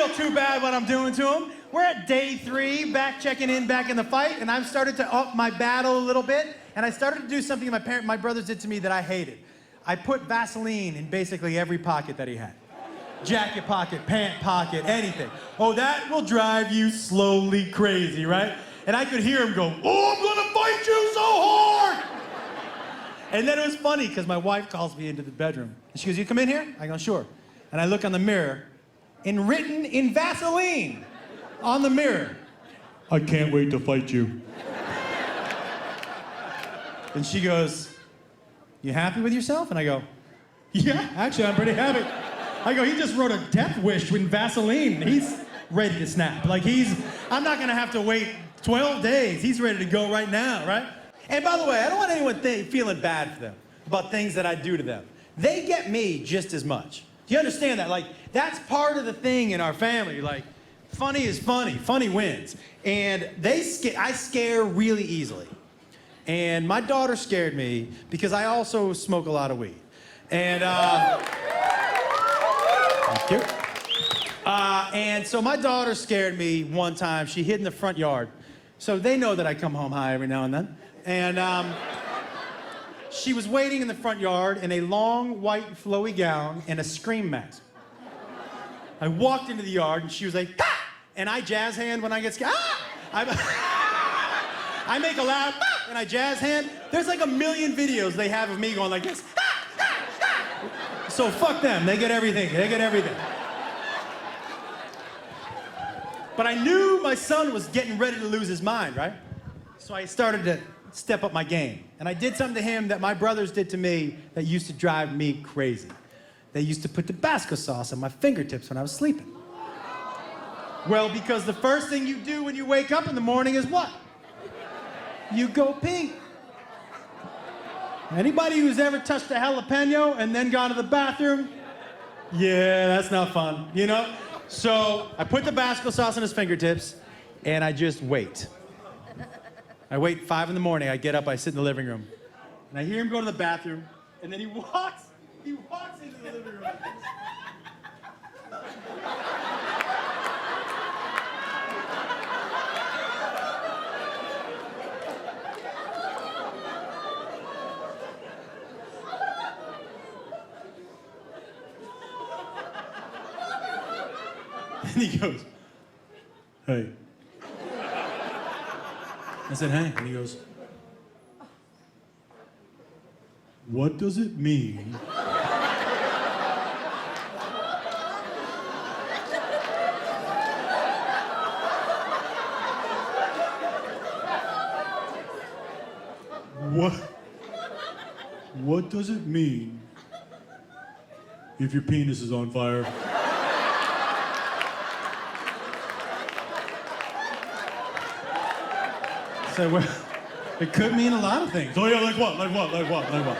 feel too bad what I'm doing to him. We're at day 3, checking in back in the fight, and I've started to up my battle a little bit, and I started to do something my brothers did to me that I hated. I put Vaseline in basically every pocket that he had. Jacket pocket, pant pocket, anything. Oh, that will drive you slowly crazy, right? And I could hear him go, oh, I'm gonna fight you so hard! And then it was funny, because my wife calls me into the bedroom. And she goes, you come in here? I go, sure. And I look on the mirror, and written in Vaseline on the mirror, I can't wait to fight you. And she goes, you happy with yourself? And I go, yeah, actually, I'm pretty happy. I go, he just wrote a death wish in Vaseline. He's ready to snap. Like I'm not gonna have to wait 12 days. He's ready to go right now, right? And by the way, I don't want anyone feeling bad for them about things that I do to them. They get me just as much. Do you understand that? Like, that's part of the thing in our family. Like, funny is funny. Funny wins. And I scare really easily. And my daughter scared me because I also smoke a lot of weed. And, thank you. And so my daughter scared me one time. She hid in the front yard. So they know that I come home high every now and then. And she was waiting in the front yard in a long, white, flowy gown and a scream mask. I walked into the yard and she was like, ah! And I jazz hand when I get scared. Ah! I make a loud, ah! And I jazz hand. There's like 1 million videos they have of me going like this. Ah! Ah! Ah! So fuck them, they get everything, they get everything. But I knew my son was getting ready to lose his mind, right? So I started to step up my game. And I did something to him that my brothers did to me that used to drive me crazy. They used to put Tabasco sauce on my fingertips when I was sleeping. Well, because the first thing you do when you wake up in the morning is what? You go pee. Anybody who's ever touched a jalapeno and then gone to the bathroom? Yeah, that's not fun, you know? So I put Tabasco sauce on his fingertips and I just wait. I wait 5 in the morning, I get up, I sit in the living room, and I hear him go to the bathroom, and then he walks into the living room like this. And he goes, hey. I said, hey, and he goes, what does it mean? What does it mean if your penis is on fire? I said, well, it could mean a lot of things. Oh yeah, like what? Like what? Like what? Like what?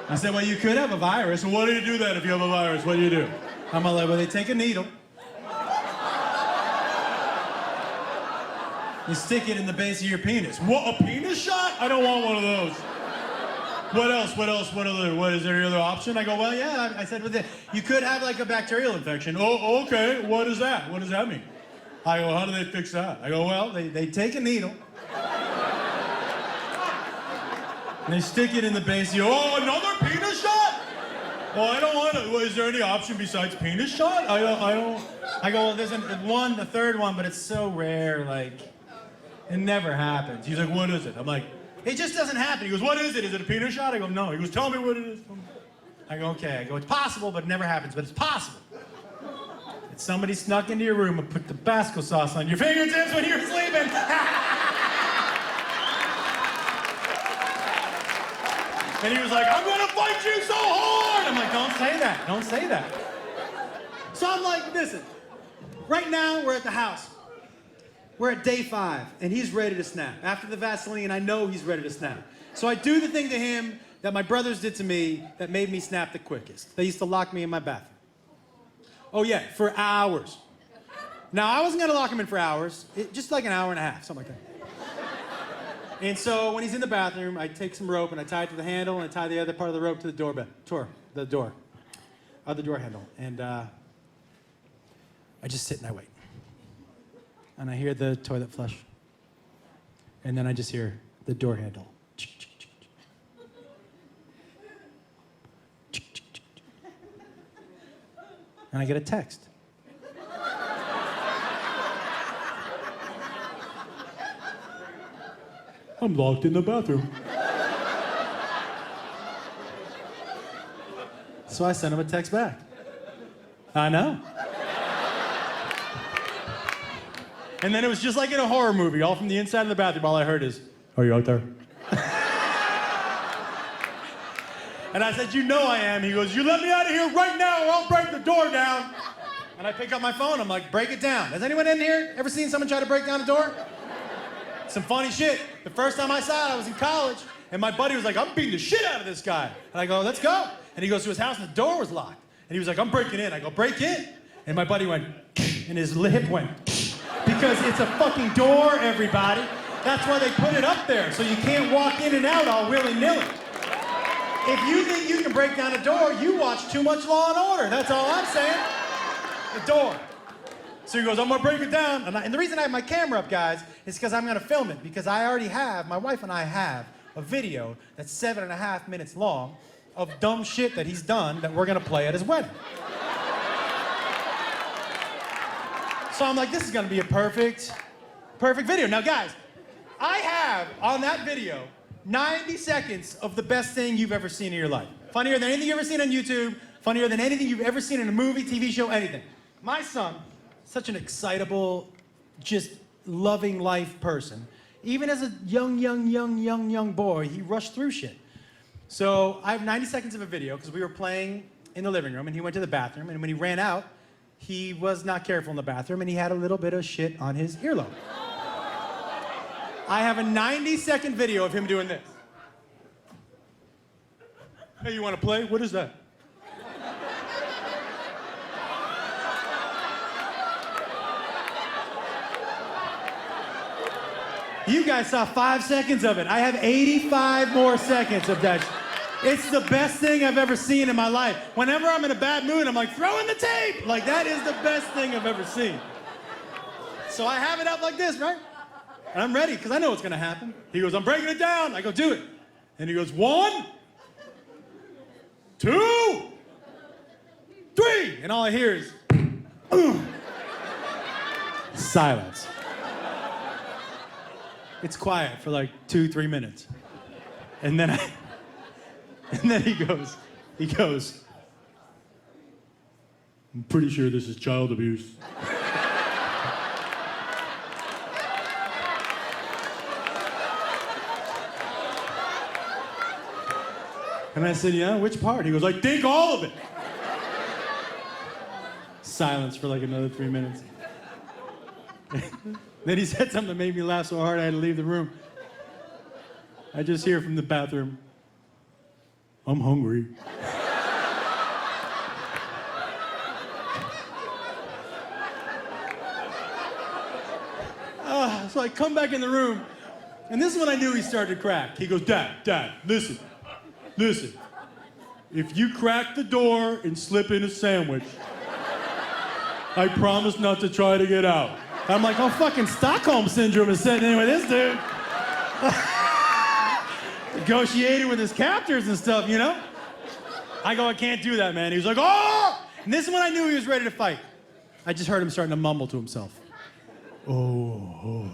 I said, well, you could have a virus. Well, what do you do then if you have a virus? What do you do? I'm like, well, they take a needle. You stick it in the base of your penis. What, a penis shot? I don't want one of those. What else? What else? What is there any other option? I go, well, yeah. I said, well, you could have like a bacterial infection. Oh, okay. What is that? What does that mean? I go, how do they fix that? I go, well, they take a needle. And they stick it in the base of your, oh, another penis shot? Well, I don't want it. Well, is there any option besides penis shot? I don't. I go, well, there's the third one, but it's so rare, like, it never happens. He's like, what is it? I'm like, it just doesn't happen. He goes, what is it? Is it a penis shot? I go, no. He goes, tell me what it is. I go, okay. I go, it's possible, but it never happens, but it's possible. Somebody snuck into your room and put Tabasco sauce on your fingertips when you were sleeping. And he was like, I'm gonna fight you so hard. I'm like, don't say that, don't say that. So I'm like, listen, right now we're at the house. We're at day 5, and he's ready to snap. After the Vaseline, I know he's ready to snap. So I do the thing to him that my brothers did to me that made me snap the quickest. They used to lock me in my bathroom. Oh yeah, for hours. Now, I wasn't gonna lock him in for hours, just like an hour and a half, something like that. And so when he's in the bathroom, I take some rope and I tie it to the handle and I tie the other part of the rope to the door handle. And I just sit and I wait. And I hear the toilet flush. And then I just hear the door handle. And I get a text. I'm locked in the bathroom. So I sent him a text back. I know. And then it was just like in a horror movie, all from the inside of the bathroom, all I heard is, "Are you out there?" And I said, "You know I am." He goes, "You let me out of here right now or I'll break the door down." And I pick up my phone, I'm like, "Break it down." Has anyone in here ever seen someone try to break down a door? Some funny shit. The first time I saw it, I was in college, and my buddy was like, "I'm beating the shit out of this guy." And I go, "Let's go." And he goes to his house and the door was locked. And he was like, "I'm breaking in." I go, "Break in." And my buddy went, and his hip went, because it's a fucking door, everybody. That's why they put it up there, so you can't walk in and out all willy-nilly. If you think you can break down a door, you watch too much Law and Order. That's all I'm saying. The door. So he goes, "I'm gonna break it down." And the reason I have my camera up, guys, is because I'm gonna film it, because I already have, my wife and I have, a video that's 7.5 minutes long of dumb shit that he's done that we're gonna play at his wedding. So I'm like, this is gonna be a perfect video. Now guys, I have on that video 90 seconds of the best thing you've ever seen in your life. Funnier than anything you've ever seen on YouTube, funnier than anything you've ever seen in a movie, TV show, anything. My son, such an excitable, just loving life person. Even as a young boy, he rushed through shit. So I have 90 seconds of a video because we were playing in the living room and he went to the bathroom, and when he ran out, he was not careful in the bathroom and he had a little bit of shit on his earlobe. I have a 90-second video of him doing this. "Hey, you want to play? What is that?" You guys saw 5 seconds of it. I have 85 more seconds of that. It's the best thing I've ever seen in my life. Whenever I'm in a bad mood, I'm like, throw in the tape. Like, that is the best thing I've ever seen. So I have it up like this, right? And I'm ready, because I know what's gonna happen. He goes, "I'm breaking it down." I go, "Do it." And he goes, 1, 2, 3. And all I hear is, silence. It's quiet for like 2-3 minutes. And then he goes, "I'm pretty sure this is child abuse." And I said, "Yeah, which part?" He goes, "I think all of it." Silence for like another 3 minutes. Then he said something that made me laugh so hard I had to leave the room. I just hear from the bathroom, "I'm hungry." So I come back in the room, and this is when I knew he started to crack. He goes, Dad, listen. If you crack the door and slip in a sandwich, I promise not to try to get out. I'm like, oh, fucking Stockholm Syndrome is setting in with this dude. Negotiating with his captors and stuff, you know? I go, "I can't do that, man." He was like, "Oh!" And this is when I knew he was ready to fight. I just heard him starting to mumble to himself. Oh.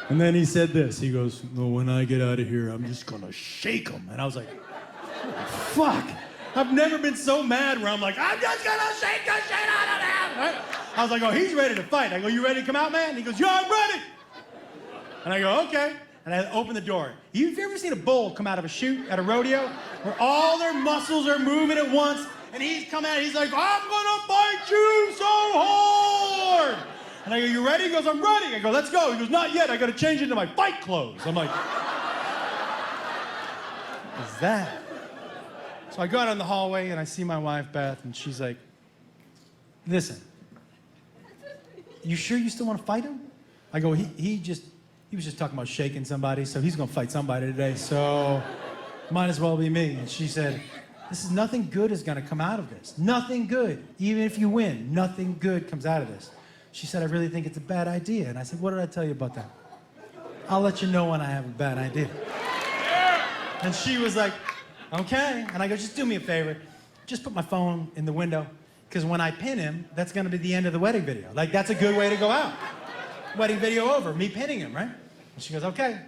And then he said this. He goes, "Well, when I get out of here, I'm just gonna shake him." And I was like, fuck. I've never been so mad where I'm like, "I'm just gonna shake the shit out of him." Right? I was like, "Oh, he's ready to fight." I go, "You ready to come out, man?" And he goes, "Yeah, I'm ready." And I go, "Okay." And I open the door. You've ever seen a bull come out of a chute at a rodeo where all their muscles are moving at once, and he's come out, he's like, "I'm gonna bite you so hard." And I go, "You ready?" He goes, "I'm ready." I go, "Let's go." He goes, "Not yet. I gotta change into my fight clothes." I'm like, what is that? So I go out in the hallway and I see my wife, Beth, and she's like, "Listen, you sure you still want to fight him?" I go, he was just talking about shaking somebody, so he's gonna fight somebody today. So Might as well be me. And she said, this is nothing good is gonna come out of this. Nothing good. Even if you win, nothing good comes out of this. She said, I really think it's a bad idea. And I said, what did I tell you about that? I'll let you know when I have a bad idea. And she was like, okay. And I go, just do me a favor. Just put my phone in the window. Because when I pin him, that's gonna be the end of the wedding video. Like, that's a good way to go out. Wedding video over, me pinning him, right? And she goes, okay.